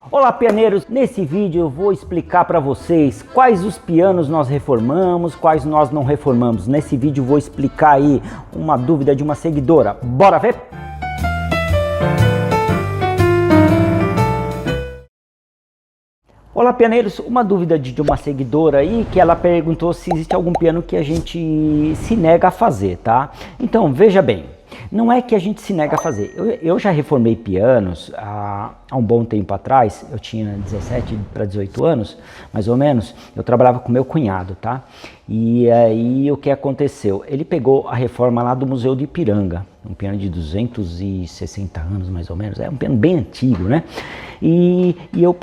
Olá pianeiros, nesse vídeo eu vou explicar para vocês quais os pianos nós reformamos, quais nós não reformamos. Nesse vídeo eu vou explicar aí uma dúvida de uma seguidora. Bora ver? Olá pianeiros, uma dúvida de uma seguidora aí que ela perguntou se existe algum piano que a gente se nega a fazer, tá? Então veja bem, não é que a gente se nega a fazer. Eu já reformei pianos há um bom tempo atrás, eu tinha 17 para 18 anos, mais ou menos, eu trabalhava com meu cunhado, tá? E aí o que aconteceu? Ele pegou a reforma lá do Museu de Ipiranga, um piano de 260 anos mais ou menos, é um piano bem antigo, né? E eu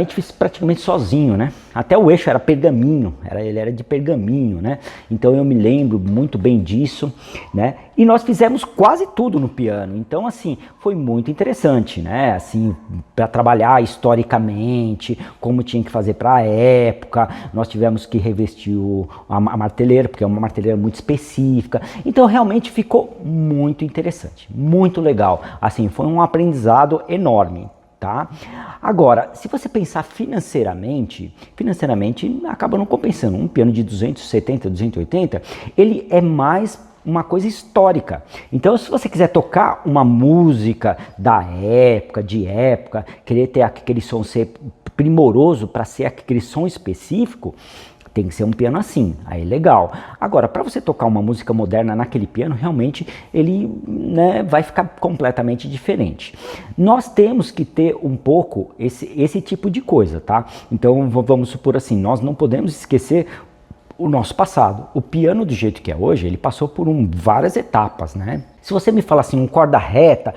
fiz praticamente sozinho, né? Até o eixo era pergaminho, ele era de pergaminho, né? Então eu me lembro muito bem disso, né? E nós fizemos quase tudo no piano, então assim, foi muito interessante, né? Assim, para trabalhar historicamente, como tinha que fazer para a época, nós tivemos que revestir a marteleira, porque é uma marteleira muito específica, então realmente ficou muito interessante, muito legal, assim, foi um aprendizado enorme. Tá? Agora, se você pensar financeiramente acaba não compensando. Um piano de 270, 280, ele é mais uma coisa histórica. Então, se você quiser tocar uma música da época, querer ter aquele som ser primoroso para ser aquele som específico, tem que ser um piano assim, aí legal. Agora, para você tocar uma música moderna naquele piano, realmente ele, né, vai ficar completamente diferente. Nós temos que ter um pouco esse tipo de coisa, tá? Então, vamos supor assim, nós não podemos esquecer o nosso passado. O piano do jeito que é hoje, ele passou por várias etapas, né? Se você me fala assim, um corda reta,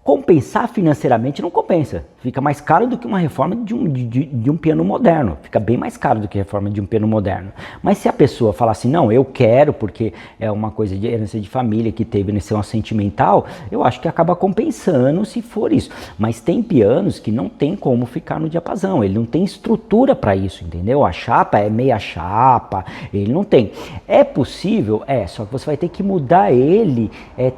compensar financeiramente não compensa, fica mais caro do que uma reforma de um piano moderno, fica bem mais caro do que a reforma de um piano moderno. Mas se a pessoa falar assim, não, eu quero porque é uma coisa de herança de família que teve nesse sentimental, eu acho que acaba compensando se for isso. Mas tem pianos que não tem como ficar no diapasão, ele não tem estrutura para isso, entendeu? A chapa é meia chapa, ele não tem. É possível? É, só que você vai ter que mudar ele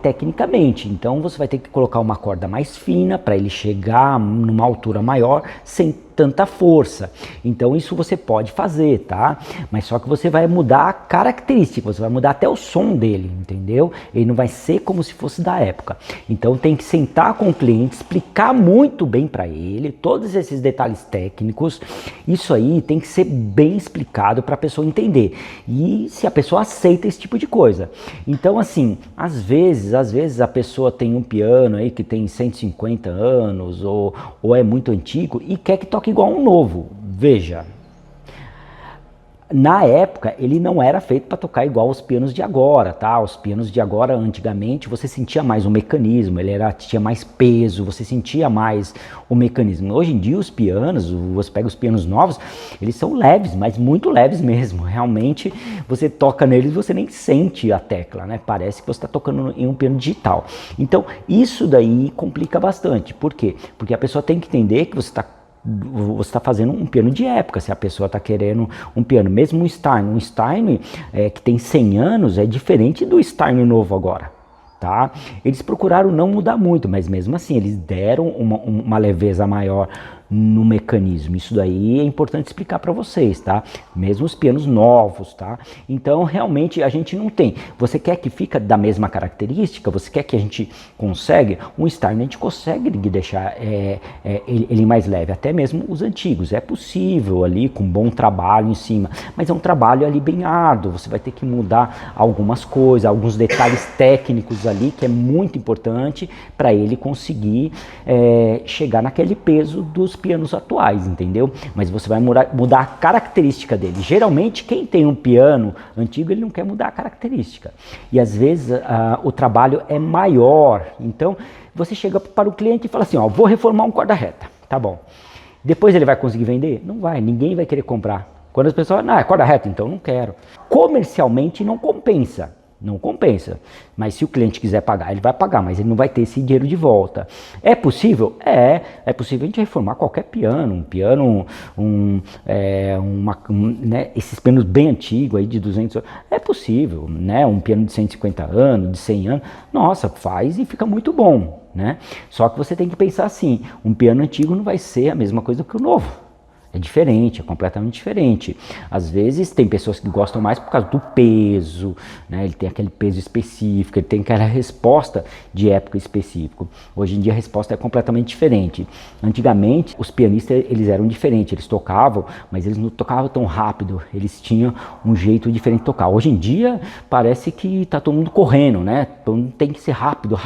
tecnicamente, então você vai ter que colocar uma corda mais fina para ele chegar numa altura maior sem tanta força. Então isso você pode fazer, tá? Mas só que você vai mudar a característica, você vai mudar até o som dele, entendeu? Ele não vai ser como se fosse da época. Então tem que sentar com o cliente, explicar muito bem para ele todos esses detalhes técnicos. Isso aí tem que ser bem explicado para a pessoa entender. E se a pessoa aceita esse tipo de coisa. Então assim, às vezes a pessoa tem um piano aí que tem 150 anos ou é muito antigo e quer que toque igual um novo. Veja, na época ele não era feito para tocar igual os pianos de agora, tá? Os pianos de agora, antigamente, você sentia mais o mecanismo, tinha mais peso, você sentia mais o mecanismo. Hoje em dia os pianos, você pega os pianos novos, eles são leves, mas muito leves mesmo. Realmente você toca neles e você nem sente a tecla, né? Parece que você está tocando em um piano digital. Então isso daí complica bastante. Por quê? Porque a pessoa tem que entender que você está fazendo um piano de época, se a pessoa está querendo um piano, mesmo um Steinway que tem 100 anos é diferente do Steinway novo agora, tá? Eles procuraram não mudar muito, mas mesmo assim eles deram uma leveza maior no mecanismo. Isso daí é importante explicar para vocês, tá? Mesmo os pianos novos, tá? Então realmente a gente não tem. Você quer que fica da mesma característica? Você quer que a gente consegue? Um Steinway a gente consegue deixar ele mais leve, até mesmo os antigos. É possível ali com bom trabalho em cima, mas é um trabalho ali bem árduo. Você vai ter que mudar algumas coisas, alguns detalhes técnicos ali que é muito importante para ele conseguir chegar naquele peso dos pianos atuais, entendeu? Mas você vai mudar a característica dele. Geralmente quem tem um piano antigo, ele não quer mudar a característica. E às vezes o trabalho é maior. Então você chega para o cliente e fala assim, ó, vou reformar um corda reta, tá bom. Depois ele vai conseguir vender? Não vai, ninguém vai querer comprar. Quando as pessoas, não, é corda reta, então não quero. Comercialmente não compensa. Não compensa. Mas se o cliente quiser pagar, ele vai pagar, mas ele não vai ter esse dinheiro de volta. É possível? É possível a gente reformar qualquer piano, um piano, né, esses pianos bem antigos aí de 200 anos. É possível, né? Um piano de 150 anos, de 100 anos. Nossa, faz e fica muito bom, né? Só que você tem que pensar assim, um piano antigo não vai ser a mesma coisa que o novo. É diferente, é completamente diferente. Às vezes tem pessoas que gostam mais por causa do peso, né? Ele tem aquele peso específico, ele tem aquela resposta de época específico. Hoje em dia a resposta é completamente diferente. Antigamente os pianistas eles eram diferentes, eles tocavam, mas eles não tocavam tão rápido, eles tinham um jeito diferente de tocar. Hoje em dia parece que tá todo mundo correndo, né? Todo mundo tem que ser rápido,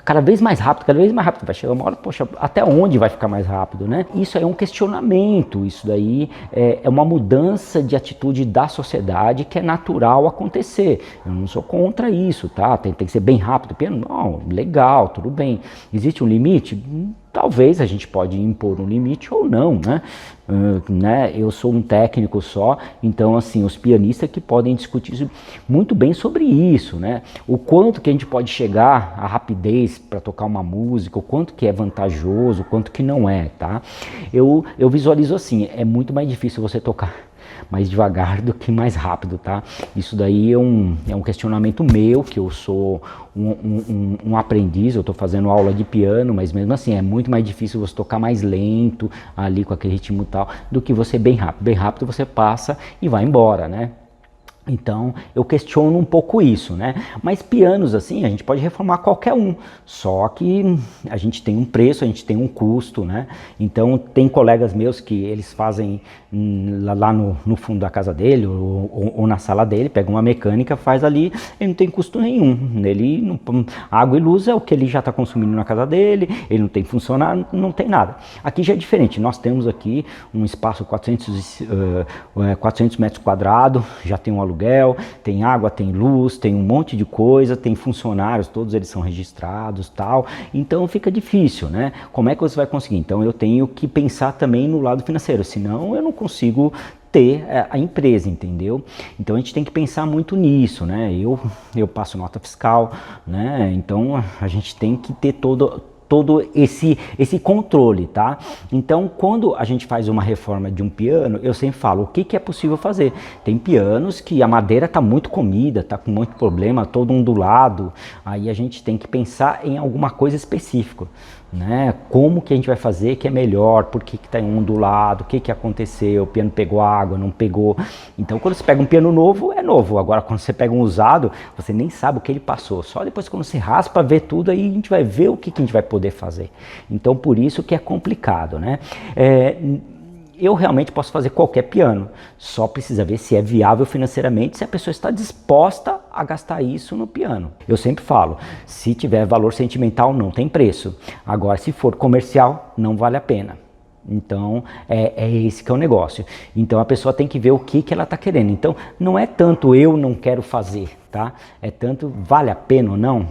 cada vez mais rápido, cada vez mais rápido. Vai chegar uma hora, poxa, até onde vai ficar mais rápido, né? Isso aí é um questionamento. Isso daí é uma mudança de atitude da sociedade que é natural acontecer. Eu não sou contra isso, tá? Tem que ser bem rápido. Piano, não, legal, tudo bem. Existe um limite? Talvez a gente pode impor um limite ou não, né? Eu sou um técnico só, então assim, os pianistas que podem discutir muito bem sobre isso, né? O quanto que a gente pode chegar à rapidez para tocar uma música, o quanto que é vantajoso, o quanto que não é, tá? Eu visualizo assim, é muito mais difícil você tocar mais devagar do que mais rápido, tá? Isso daí é um questionamento meu, que eu sou um aprendiz, eu tô fazendo aula de piano, mas mesmo assim é muito mais difícil você tocar mais lento, ali com aquele ritmo e tal, do que você bem rápido. Bem rápido você passa e vai embora, né? Então eu questiono um pouco isso, né? Mas pianos assim, a gente pode reformar qualquer um, só que a gente tem um preço, a gente tem um custo, né? Então tem colegas meus que eles fazem lá no fundo da casa dele ou na sala dele, pega uma mecânica, faz ali, ele não tem custo nenhum. Ele, água e luz é o que ele já está consumindo na casa dele, ele não tem funcionário, não tem nada. Aqui já é diferente, nós temos aqui um espaço 400 metros quadrados, já tem um aluguel, tem água, tem luz, tem um monte de coisa, tem funcionários, todos eles são registrados, tal. Então fica difícil, né? Como é que você vai conseguir? Então eu tenho que pensar também no lado financeiro, senão eu não consigo ter a empresa, entendeu? Então a gente tem que pensar muito nisso, né? Eu passo nota fiscal, né? Então a gente tem que ter todo esse controle, tá? Então, quando a gente faz uma reforma de um piano, eu sempre falo o que é possível fazer. Tem pianos que a madeira tá muito comida, tá com muito problema, todo ondulado, aí a gente tem que pensar em alguma coisa específica, né? Como que a gente vai fazer que é melhor, por que tá ondulado, o que aconteceu, o piano pegou água, não pegou. Então, quando você pega um piano novo, é novo. Agora, quando você pega um usado, você nem sabe o que ele passou. Só depois quando você raspa, vê tudo, aí a gente vai ver o que a gente vai poder fazer. Então, por isso que é complicado, né? Eu realmente posso fazer qualquer piano, só precisa ver se é viável financeiramente, se a pessoa está disposta a gastar isso no piano. Eu sempre falo, se tiver valor sentimental não tem preço, agora se for comercial não vale a pena. Então é esse que é o negócio. Então a pessoa tem que ver o que ela está querendo. Então não é tanto eu não quero fazer, tá? É tanto vale a pena ou não?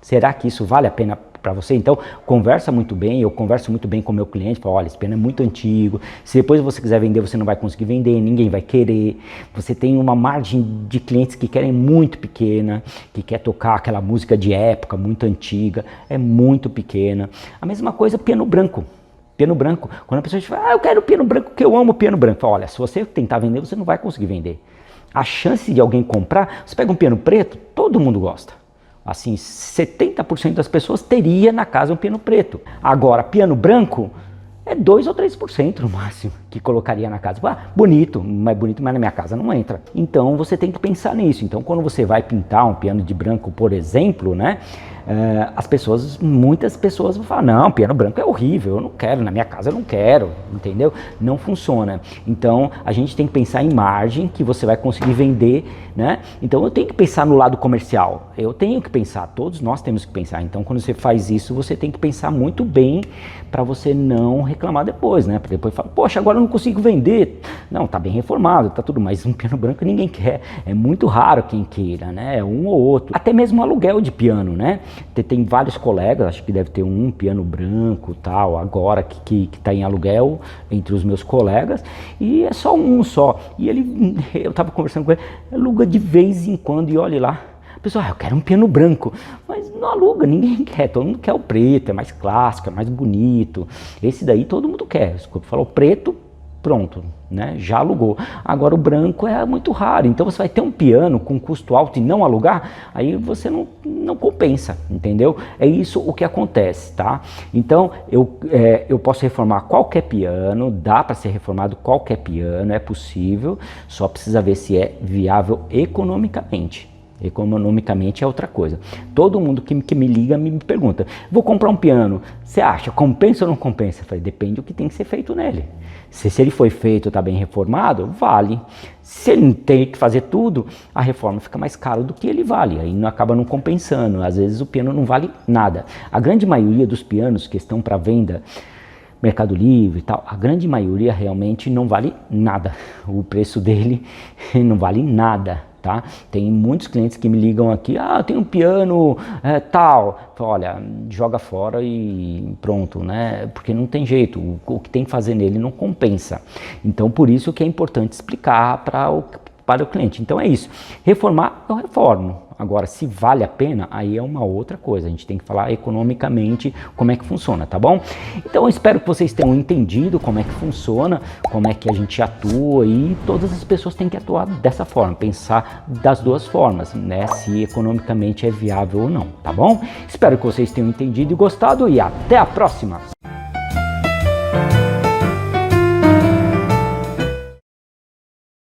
Será que isso vale a pena para você? Então conversa muito bem, eu converso muito bem com o meu cliente, falo, olha, esse piano é muito antigo, se depois você quiser vender, você não vai conseguir vender, ninguém vai querer, você tem uma margem de clientes que querem muito pequena, que quer tocar aquela música de época, muito antiga, é muito pequena. A mesma coisa piano branco. Piano branco, quando a pessoa diz, eu quero piano branco, que eu amo piano branco, fala, olha, se você tentar vender, você não vai conseguir vender. A chance de alguém comprar, você pega um piano preto, todo mundo gosta. Assim, 70% das pessoas teria na casa um piano preto. Agora, piano branco é 2 ou 3% no máximo que colocaria na casa. Bonito, mas na minha casa não entra. Então você tem que pensar nisso. Então quando você vai pintar um piano de branco, por exemplo, né? Muitas pessoas vão falar, não, piano branco é horrível, eu não quero, na minha casa eu não quero, entendeu? Não funciona. Então a gente tem que pensar em margem que você vai conseguir vender, né? Então eu tenho que pensar no lado comercial, eu tenho que pensar, todos nós temos que pensar. Então quando você faz isso, você tem que pensar muito bem para você não reclamar depois, né? Porque depois fala, poxa, agora eu não consigo vender. Não, tá bem reformado, tá tudo, mas um piano branco ninguém quer, é muito raro quem queira, né? É um ou outro. Até mesmo aluguel de piano, né? Tem vários colegas, acho que deve ter um piano branco tal, agora que tá em aluguel entre os meus colegas, e é só um só. E eu tava conversando com ele, aluga de vez em quando e olhe lá, A pessoa, eu quero um piano branco, mas não aluga, ninguém quer, todo mundo quer o preto, é mais clássico, é mais bonito. Esse daí todo mundo quer. Se falou preto, pronto, né? Já alugou. Agora o branco é muito raro, então você vai ter um piano com custo alto e não alugar, aí você não compensa, entendeu? É isso o que acontece, tá? Então eu posso reformar qualquer piano, dá para ser reformado qualquer piano, é possível, só precisa ver se é viável economicamente. Economicamente é outra coisa. Todo mundo que me liga me pergunta, vou comprar um piano, você acha, compensa ou não compensa? Eu falei, depende do que tem que ser feito nele. Se ele foi feito, está bem reformado, vale. Se ele tem que fazer tudo, a reforma fica mais cara do que ele vale, aí acaba não compensando, às vezes o piano não vale nada. A grande maioria dos pianos que estão para venda, Mercado Livre e tal, a grande maioria realmente não vale nada, o preço dele não vale nada. Tá? Tem muitos clientes que me ligam aqui, eu tenho um piano tal, olha, joga fora e pronto, né? Porque não tem jeito, o que tem que fazer nele não compensa. Então por isso que é importante explicar para o cliente. Então é isso, reformar eu reformo. Agora, se vale a pena, aí é uma outra coisa. A gente tem que falar economicamente como é que funciona, tá bom? Então, eu espero que vocês tenham entendido como é que funciona, como é que a gente atua e todas as pessoas têm que atuar dessa forma, pensar das duas formas, né? Se economicamente é viável ou não, tá bom? Espero que vocês tenham entendido e gostado e até a próxima!